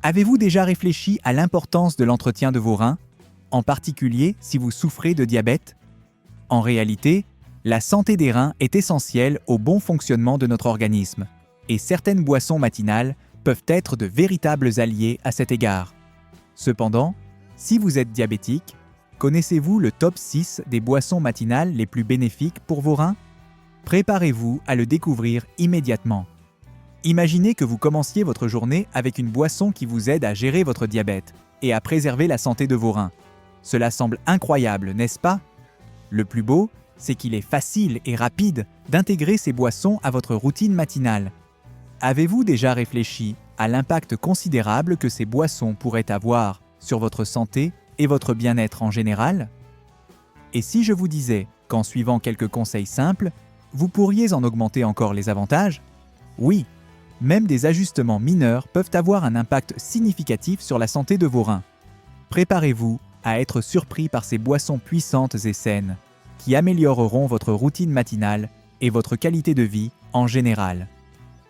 Avez-vous déjà réfléchi à l'importance de l'entretien de vos reins, en particulier si vous souffrez de diabète? En réalité, la santé des reins est essentielle au bon fonctionnement de notre organisme, et certaines boissons matinales peuvent être de véritables alliés à cet égard. Cependant, si vous êtes diabétique, connaissez-vous le top 6 des boissons matinales les plus bénéfiques pour vos reins? Préparez-vous à le découvrir immédiatement. Imaginez que vous commenciez votre journée avec une boisson qui vous aide à gérer votre diabète et à préserver la santé de vos reins. Cela semble incroyable, n'est-ce pas? Le plus beau, c'est qu'il est facile et rapide d'intégrer ces boissons à votre routine matinale. Avez-vous déjà réfléchi à l'impact considérable que ces boissons pourraient avoir sur votre santé et votre bien-être en général? Et si je vous disais qu'en suivant quelques conseils simples, vous pourriez en augmenter encore les avantages? Oui, même des ajustements mineurs peuvent avoir un impact significatif sur la santé de vos reins. Préparez-vous à être surpris par ces boissons puissantes et saines, qui amélioreront votre routine matinale et votre qualité de vie en général.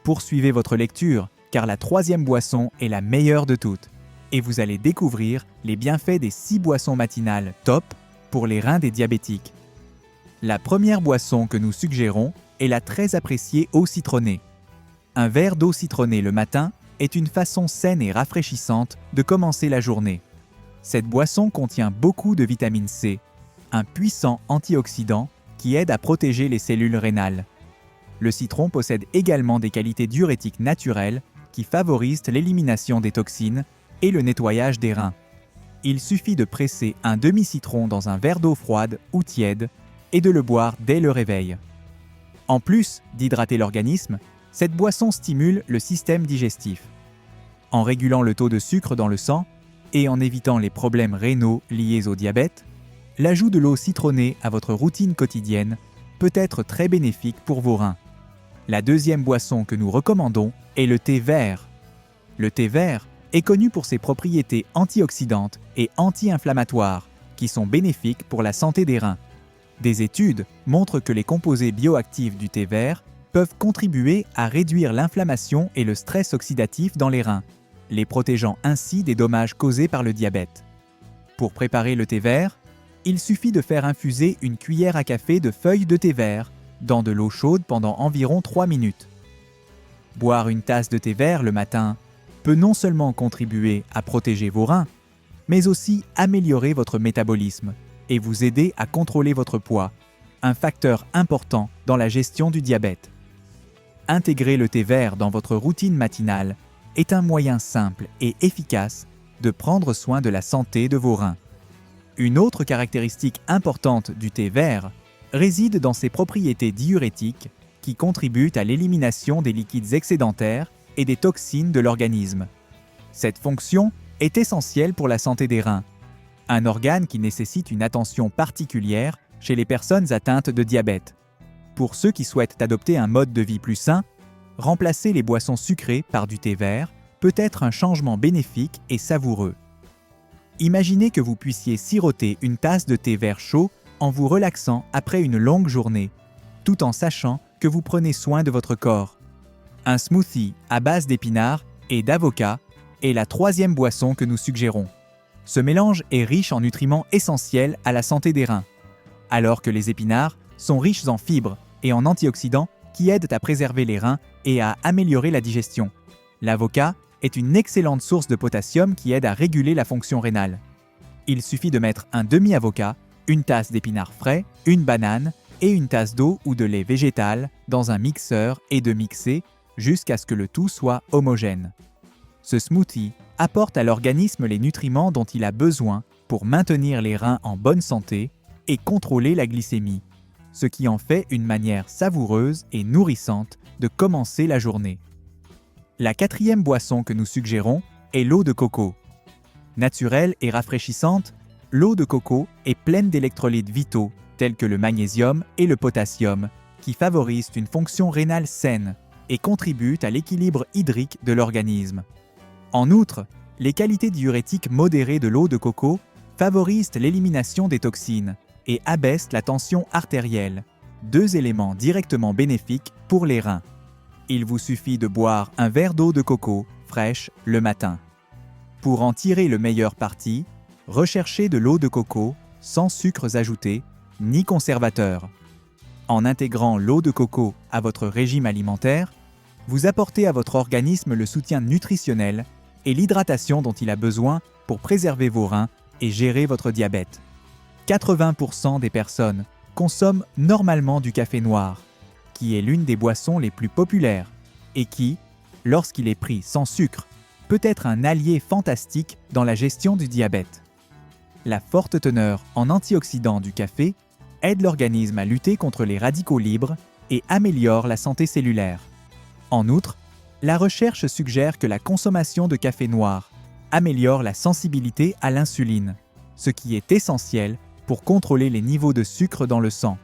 Poursuivez votre lecture, car la troisième boisson est la meilleure de toutes, et vous allez découvrir les bienfaits des 6 boissons matinales top pour les reins des diabétiques. La première boisson que nous suggérons est la très appréciée eau citronnée. Un verre d'eau citronnée le matin est une façon saine et rafraîchissante de commencer la journée. Cette boisson contient beaucoup de vitamine C, un puissant antioxydant qui aide à protéger les cellules rénales. Le citron possède également des qualités diurétiques naturelles qui favorisent l'élimination des toxines et le nettoyage des reins. Il suffit de presser un demi-citron dans un verre d'eau froide ou tiède et de le boire dès le réveil. En plus d'hydrater l'organisme, cette boisson stimule le système digestif. En régulant le taux de sucre dans le sang et en évitant les problèmes rénaux liés au diabète, l'ajout de l'eau citronnée à votre routine quotidienne peut être très bénéfique pour vos reins. La deuxième boisson que nous recommandons est le thé vert. Le thé vert est connu pour ses propriétés antioxydantes et anti-inflammatoires qui sont bénéfiques pour la santé des reins. Des études montrent que les composés bioactifs du thé vert peuvent contribuer à réduire l'inflammation et le stress oxydatif dans les reins, les protégeant ainsi des dommages causés par le diabète. Pour préparer le thé vert, il suffit de faire infuser une cuillère à café de feuilles de thé vert dans de l'eau chaude pendant environ 3 minutes. Boire une tasse de thé vert le matin peut non seulement contribuer à protéger vos reins, mais aussi améliorer votre métabolisme et vous aider à contrôler votre poids, un facteur important dans la gestion du diabète. Intégrer le thé vert dans votre routine matinale est un moyen simple et efficace de prendre soin de la santé de vos reins. Une autre caractéristique importante du thé vert réside dans ses propriétés diurétiques qui contribuent à l'élimination des liquides excédentaires et des toxines de l'organisme. Cette fonction est essentielle pour la santé des reins, un organe qui nécessite une attention particulière chez les personnes atteintes de diabète. Pour ceux qui souhaitent adopter un mode de vie plus sain, remplacer les boissons sucrées par du thé vert peut être un changement bénéfique et savoureux. Imaginez que vous puissiez siroter une tasse de thé vert chaud en vous relaxant après une longue journée, tout en sachant que vous prenez soin de votre corps. Un smoothie à base d'épinards et d'avocat est la troisième boisson que nous suggérons. Ce mélange est riche en nutriments essentiels à la santé des reins, alors que les épinards sont riches en fibres et en antioxydants qui aident à préserver les reins et à améliorer la digestion. L'avocat est une excellente source de potassium qui aide à réguler la fonction rénale. Il suffit de mettre un demi-avocat, une tasse d'épinards frais, une banane et une tasse d'eau ou de lait végétal dans un mixeur et de mixer jusqu'à ce que le tout soit homogène. Ce smoothie apporte à l'organisme les nutriments dont il a besoin pour maintenir les reins en bonne santé et contrôler la glycémie, ce qui en fait une manière savoureuse et nourrissante de commencer la journée. La quatrième boisson que nous suggérons est l'eau de coco. Naturelle et rafraîchissante, l'eau de coco est pleine d'électrolytes vitaux tels que le magnésium et le potassium, qui favorisent une fonction rénale saine et contribuent à l'équilibre hydrique de l'organisme. En outre, les qualités diurétiques modérées de l'eau de coco favorisent l'élimination des toxines et abaissent la tension artérielle, 2 éléments directement bénéfiques pour les reins. Il vous suffit de boire un verre d'eau de coco fraîche le matin. Pour en tirer le meilleur parti, recherchez de l'eau de coco sans sucres ajoutés ni conservateurs. En intégrant l'eau de coco à votre régime alimentaire, vous apportez à votre organisme le soutien nutritionnel et l'hydratation dont il a besoin pour préserver vos reins et gérer votre diabète. 80% des personnes consomment normalement du café noir, qui est l'une des boissons les plus populaires et qui, lorsqu'il est pris sans sucre, peut être un allié fantastique dans la gestion du diabète. La forte teneur en antioxydants du café aide l'organisme à lutter contre les radicaux libres et améliore la santé cellulaire. En outre, la recherche suggère que la consommation de café noir améliore la sensibilité à l'insuline, ce qui est essentiel pour contrôler les niveaux de sucre dans le sang.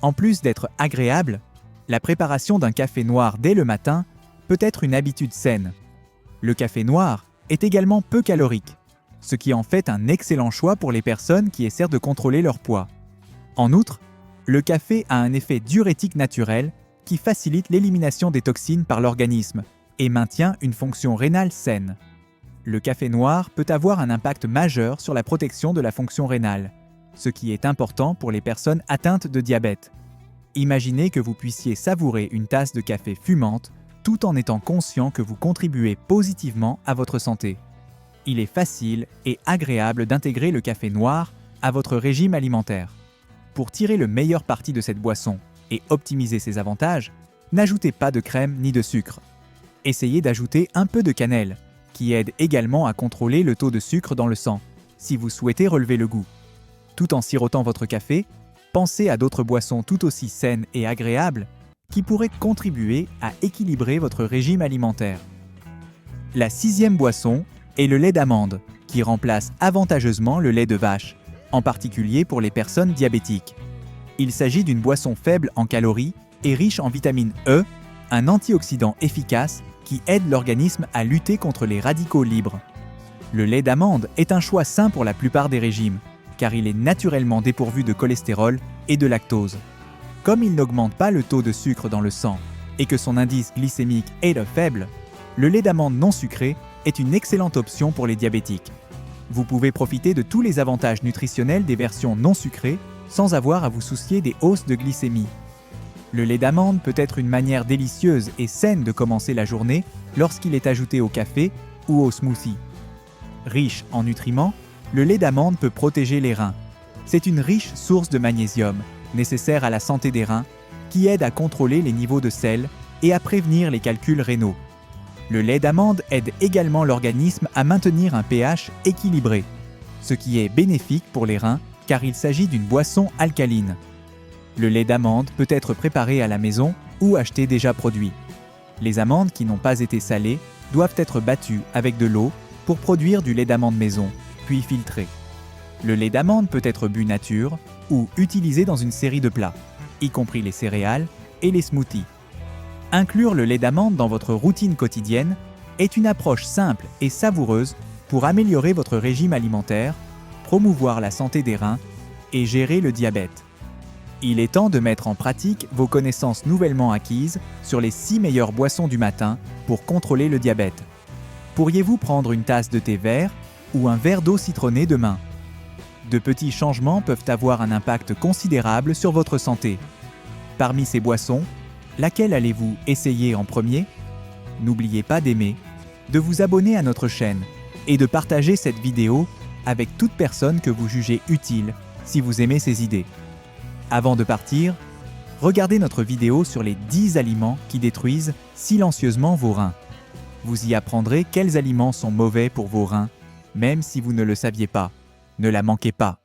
En plus d'être agréable, la préparation d'un café noir dès le matin peut être une habitude saine. Le café noir est également peu calorique, ce qui en fait un excellent choix pour les personnes qui essaient de contrôler leur poids. En outre, le café a un effet diurétique naturel qui facilite l'élimination des toxines par l'organisme et maintient une fonction rénale saine. Le café noir peut avoir un impact majeur sur la protection de la fonction rénale, ce qui est important pour les personnes atteintes de diabète. Imaginez que vous puissiez savourer une tasse de café fumante tout en étant conscient que vous contribuez positivement à votre santé. Il est facile et agréable d'intégrer le café noir à votre régime alimentaire. Pour tirer le meilleur parti de cette boisson et optimiser ses avantages, n'ajoutez pas de crème ni de sucre. Essayez d'ajouter un peu de cannelle, qui aide également à contrôler le taux de sucre dans le sang, si vous souhaitez relever le goût. Tout en sirotant votre café, pensez à d'autres boissons tout aussi saines et agréables qui pourraient contribuer à équilibrer votre régime alimentaire. La 6e boisson est le lait d'amande, qui remplace avantageusement le lait de vache, en particulier pour les personnes diabétiques. Il s'agit d'une boisson faible en calories et riche en vitamine E, un antioxydant efficace qui aide l'organisme à lutter contre les radicaux libres. Le lait d'amande est un choix sain pour la plupart des régimes, car il est naturellement dépourvu de cholestérol et de lactose. Comme il n'augmente pas le taux de sucre dans le sang et que son indice glycémique est faible, le lait d'amande non sucré est une excellente option pour les diabétiques. Vous pouvez profiter de tous les avantages nutritionnels des versions non sucrées sans avoir à vous soucier des hausses de glycémie. Le lait d'amande peut être une manière délicieuse et saine de commencer la journée lorsqu'il est ajouté au café ou au smoothie. Riche en nutriments, le lait d'amande peut protéger les reins. C'est une riche source de magnésium, nécessaire à la santé des reins, qui aide à contrôler les niveaux de sel et à prévenir les calculs rénaux. Le lait d'amande aide également l'organisme à maintenir un pH équilibré, ce qui est bénéfique pour les reins car il s'agit d'une boisson alcaline. Le lait d'amande peut être préparé à la maison ou acheté déjà produit. Les amandes qui n'ont pas été salées doivent être battues avec de l'eau pour produire du lait d'amande maison, puis filtré. Le lait d'amande peut être bu nature ou utilisé dans une série de plats, y compris les céréales et les smoothies. Inclure le lait d'amande dans votre routine quotidienne est une approche simple et savoureuse pour améliorer votre régime alimentaire, promouvoir la santé des reins et gérer le diabète. Il est temps de mettre en pratique vos connaissances nouvellement acquises sur les 6 meilleures boissons du matin pour contrôler le diabète. Pourriez-vous prendre une tasse de thé vert ou un verre d'eau citronnée demain? De petits changements peuvent avoir un impact considérable sur votre santé. Parmi ces boissons, laquelle allez-vous essayer en premier? N'oubliez pas d'aimer, de vous abonner à notre chaîne et de partager cette vidéo avec toute personne que vous jugez utile si vous aimez ces idées. Avant de partir, regardez notre vidéo sur les 10 aliments qui détruisent silencieusement vos reins. Vous y apprendrez quels aliments sont mauvais pour vos reins, même si vous ne le saviez pas. Ne la manquez pas.